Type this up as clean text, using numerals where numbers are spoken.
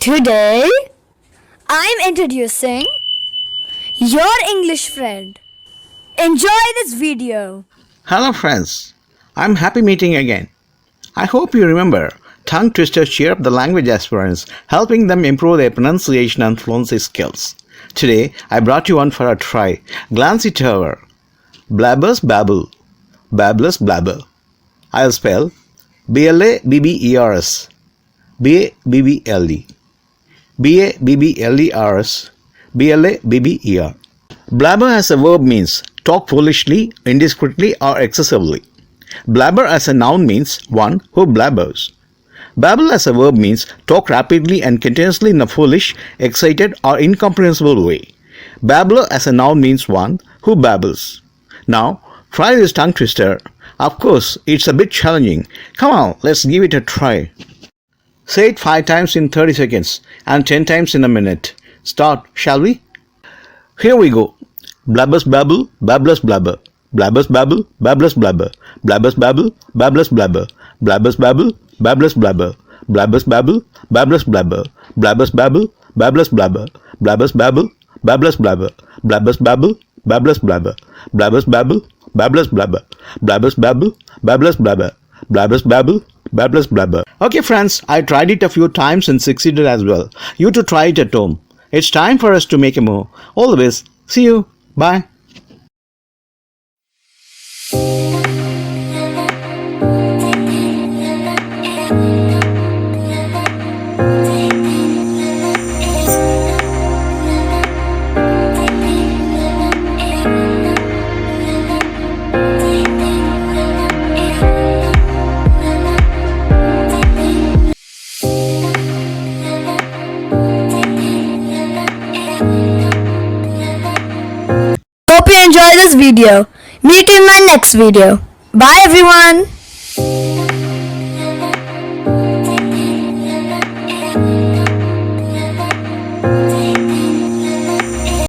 Today, I'm introducing your English friend. Enjoy this video. Hello friends, I'm happy meeting again. I hope you remember tongue twisters cheer up the language aspirants, helping them improve their pronunciation and fluency skills. Today, I brought you one for a try. Glance it over. Blabbers babble, babblers blabber. I'll spell BLABBERS, BABBLE, BABBLERS, BLABBER. Blabber as a verb means talk foolishly, indiscreetly or excessively. Blabber as a noun means one who blabbers. Babble as a verb means talk rapidly and continuously in a foolish, excited or incomprehensible way. Babbler as a noun means one who babbles. Now, try this tongue twister. Of course, it's a bit challenging. Come on, let's give it a try. Say it 5 times in 30 seconds and 10 times in a minute. Start, shall we? Here we go. Blabbers babble, babblers blabber. Blabbers babble, babblers blabber. Blabbers babble, babblers blabber. Blabbers babble, babblers blabber. Blabbers babble, babblers blabber. Blabbers babble, babblers blabber. Blabbers babble, babblers blabber. Blabbers babble, babblers blabber. Blabbers babble, babblers blabber. Blabbers babble, babblers blabber. Blabbers babble, babblers blabber. Okay friends, I tried it a few times and succeeded as well. You too try it at home. It's time for us to make a move. All the best. See you. Bye. Hope you enjoy this video. Meet you in my next video. Bye everyone.